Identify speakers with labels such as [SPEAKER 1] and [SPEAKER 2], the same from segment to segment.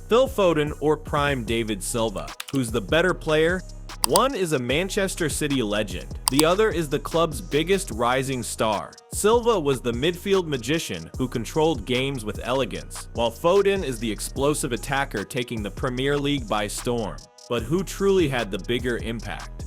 [SPEAKER 1] Phil Foden or Prime David Silva. Who's the better player? One is a Manchester City legend, the other is the club's biggest rising star. Silva was the midfield magician who controlled games with elegance, while Foden is the explosive attacker taking the Premier League by storm. But who truly had the bigger impact?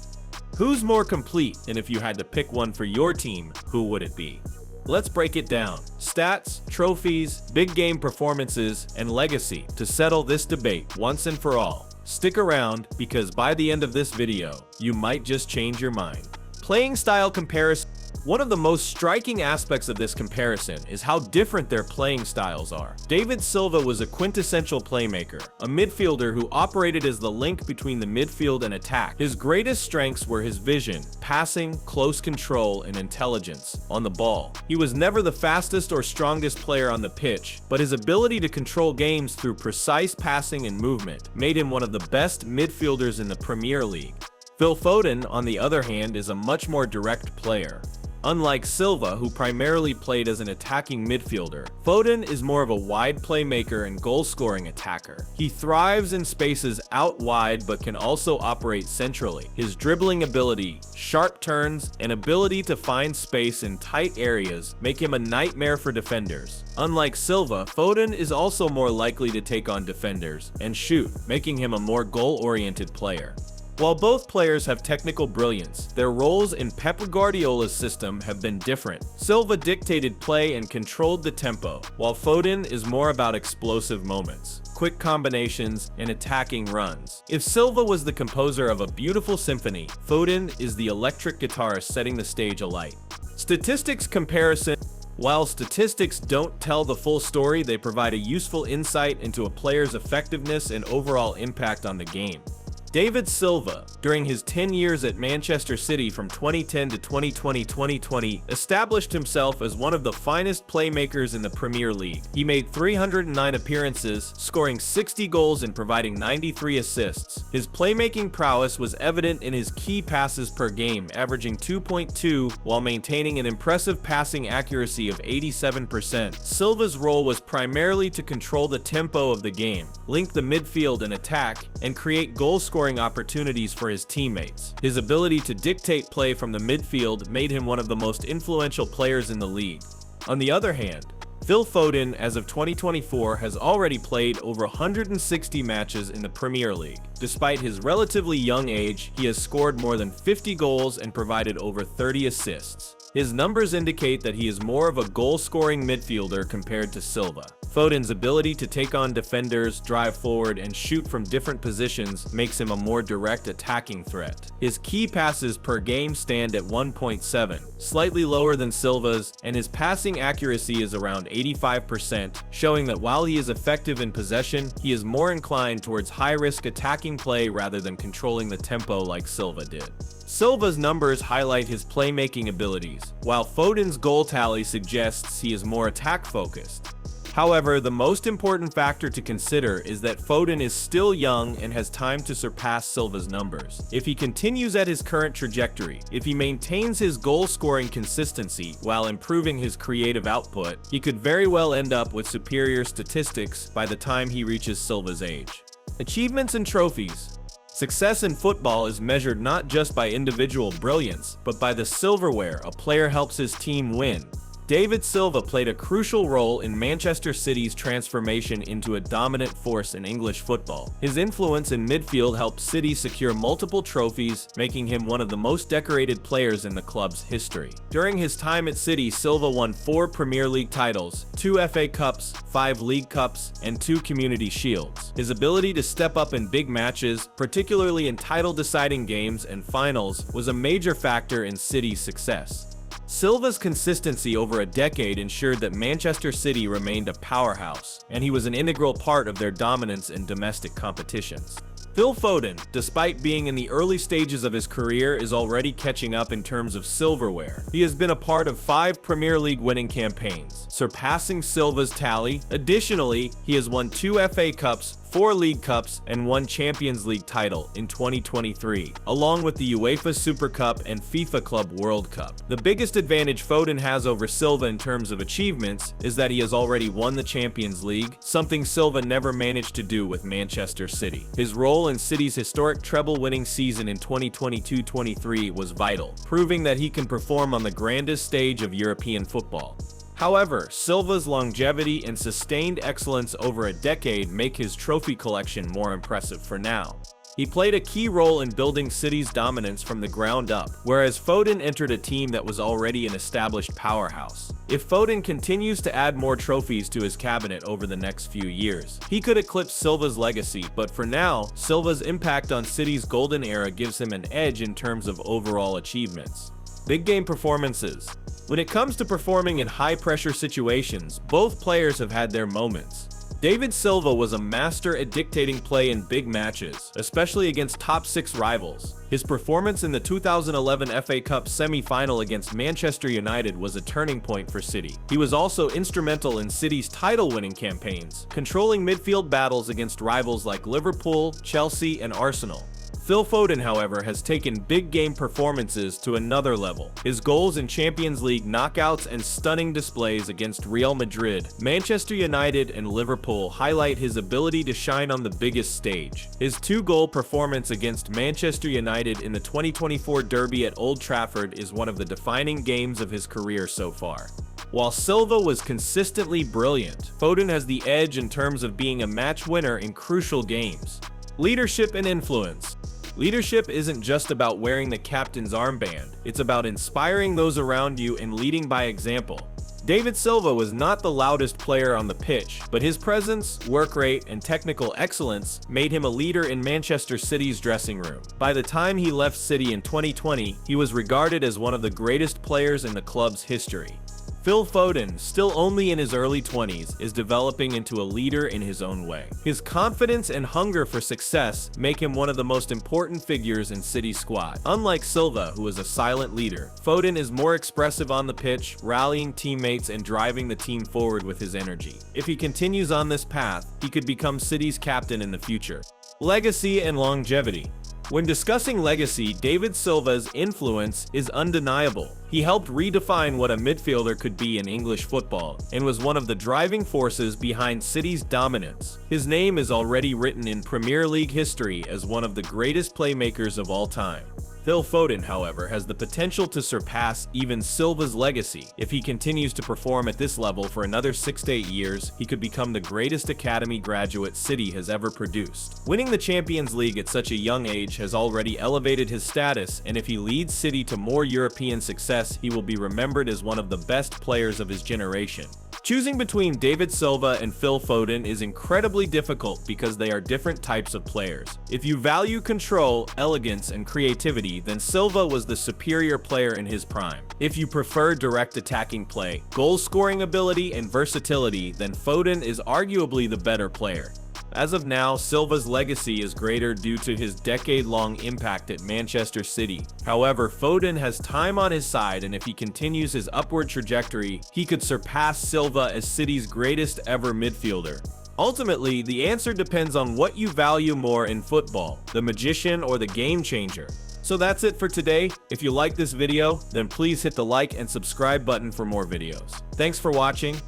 [SPEAKER 1] Who's more complete, and if you had to pick one for your team, who would it be? Let's break it down. Stats, trophies, big game performances, and legacy to settle this debate once and for all. Stick around, because by the end of this video, you might just change your mind. Playing style comparison. One of the most striking aspects of this comparison is how different their playing styles are. David Silva was a quintessential playmaker, a midfielder who operated as the link between the midfield and attack. His greatest strengths were his vision, passing, close control, and intelligence on the ball. He was never the fastest or strongest player on the pitch, but his ability to control games through precise passing and movement made him one of the best midfielders in the Premier League. Phil Foden, on the other hand, is a much more direct player. Unlike Silva, who primarily played as an attacking midfielder, Foden is more of a wide playmaker and goal-scoring attacker. He thrives in spaces out wide but can also operate centrally. His dribbling ability, sharp turns, and ability to find space in tight areas make him a nightmare for defenders. Unlike Silva, Foden is also more likely to take on defenders and shoot, making him a more goal-oriented player. While both players have technical brilliance, their roles in Pep Guardiola's system have been different. Silva dictated play and controlled the tempo, while Foden is more about explosive moments, quick combinations, and attacking runs. If Silva was the composer of a beautiful symphony, Foden is the electric guitarist setting the stage alight. Statistics comparison. While statistics don't tell the full story, they provide a useful insight into a player's effectiveness and overall impact on the game. David Silva, during his 10 years at Manchester City from 2010 to 2020, established himself as one of the finest playmakers in the Premier League. He made 309 appearances, scoring 60 goals and providing 93 assists. His playmaking prowess was evident in his key passes per game, averaging 2.2, while maintaining an impressive passing accuracy of 87%. Silva's role was primarily to control the tempo of the game, link the midfield and attack, and create goal-scoring opportunities for his teammates. His ability to dictate play from the midfield made him one of the most influential players in the league. On the other hand, Phil Foden, as of 2024, has already played over 160 matches in the Premier League. Despite his relatively young age, he has scored more than 50 goals and provided over 30 assists. His numbers indicate that he is more of a goal-scoring midfielder compared to Silva. Foden's ability to take on defenders, drive forward, and shoot from different positions makes him a more direct attacking threat. His key passes per game stand at 1.7, slightly lower than Silva's, and his passing accuracy is around 85%, showing that while he is effective in possession, he is more inclined towards high-risk attacking play rather than controlling the tempo like Silva did. Silva's numbers highlight his playmaking abilities, while Foden's goal tally suggests he is more attack-focused. However, the most important factor to consider is that Foden is still young and has time to surpass Silva's numbers. If he continues at his current trajectory, if he maintains his goal-scoring consistency while improving his creative output, he could very well end up with superior statistics by the time he reaches Silva's age. Achievements and trophies. Success in football is measured not just by individual brilliance, but by the silverware a player helps his team win. David Silva played a crucial role in Manchester City's transformation into a dominant force in English football. His influence in midfield helped City secure multiple trophies, making him one of the most decorated players in the club's history. During his time at City, Silva won 4 Premier League titles, 2 FA Cups, 5 League Cups, and 2 Community Shields. His ability to step up in big matches, particularly in title-deciding games and finals, was a major factor in City's success. Silva's consistency over a decade ensured that Manchester City remained a powerhouse, and he was an integral part of their dominance in domestic competitions. Phil Foden, despite being in the early stages of his career, is already catching up in terms of silverware. He has been a part of 5 Premier League winning campaigns, surpassing Silva's tally. Additionally, he has won 2 FA Cups, 4 League Cups, and 1 Champions League title in 2023, along with the UEFA Super Cup and FIFA Club World Cup. The biggest advantage Foden has over Silva in terms of achievements is that he has already won the Champions League, something Silva never managed to do with Manchester City. His role in City's historic treble-winning season in 2022-23 was vital, proving that he can perform on the grandest stage of European football. However, Silva's longevity and sustained excellence over a decade make his trophy collection more impressive for now. He played a key role in building City's dominance from the ground up, whereas Foden entered a team that was already an established powerhouse. If Foden continues to add more trophies to his cabinet over the next few years, he could eclipse Silva's legacy, but for now, Silva's impact on City's golden era gives him an edge in terms of overall achievements. Big game performances. When it comes to performing in high-pressure situations, both players have had their moments. David Silva was a master at dictating play in big matches, especially against top-6 rivals. His performance in the 2011 FA Cup semi-final against Manchester United was a turning point for City. He was also instrumental in City's title-winning campaigns, controlling midfield battles against rivals like Liverpool, Chelsea, and Arsenal. Phil Foden, however, has taken big game performances to another level. His goals in Champions League knockouts and stunning displays against Real Madrid, Manchester United, and Liverpool highlight his ability to shine on the biggest stage. His 2-goal performance against Manchester United in the 2024 derby at Old Trafford is one of the defining games of his career so far. While Silva was consistently brilliant, Foden has the edge in terms of being a match winner in crucial games. Leadership and influence. Leadership isn't just about wearing the captain's armband, it's about inspiring those around you and leading by example. David Silva was not the loudest player on the pitch, but his presence, work rate, and technical excellence made him a leader in Manchester City's dressing room. By the time he left City in 2020, he was regarded as one of the greatest players in the club's history. Phil Foden, still only in his early 20s, is developing into a leader in his own way. His confidence and hunger for success make him one of the most important figures in City's squad. Unlike Silva, who is a silent leader, Foden is more expressive on the pitch, rallying teammates and driving the team forward with his energy. If he continues on this path, he could become City's captain in the future. Legacy and longevity. When discussing legacy, David Silva's influence is undeniable. He helped redefine what a midfielder could be in English football, and was one of the driving forces behind City's dominance. His name is already written in Premier League history as one of the greatest playmakers of all time. Phil Foden, however, has the potential to surpass even Silva's legacy. If he continues to perform at this level for another 6 to 8 years, he could become the greatest academy graduate City has ever produced. Winning the Champions League at such a young age has already elevated his status, and if he leads City to more European success, he will be remembered as one of the best players of his generation. Choosing between David Silva and Phil Foden is incredibly difficult because they are different types of players. If you value control, elegance, and creativity, then Silva was the superior player in his prime. If you prefer direct attacking play, goal-scoring ability, and versatility, then Foden is arguably the better player. As of now, Silva's legacy is greater due to his decade-long impact at Manchester City. However, Foden has time on his side, and if he continues his upward trajectory, he could surpass Silva as City's greatest ever midfielder. Ultimately, the answer depends on what you value more in football, the magician or the game changer. So that's it for today. If you like this video, then please hit the like and subscribe button for more videos. Thanks for watching.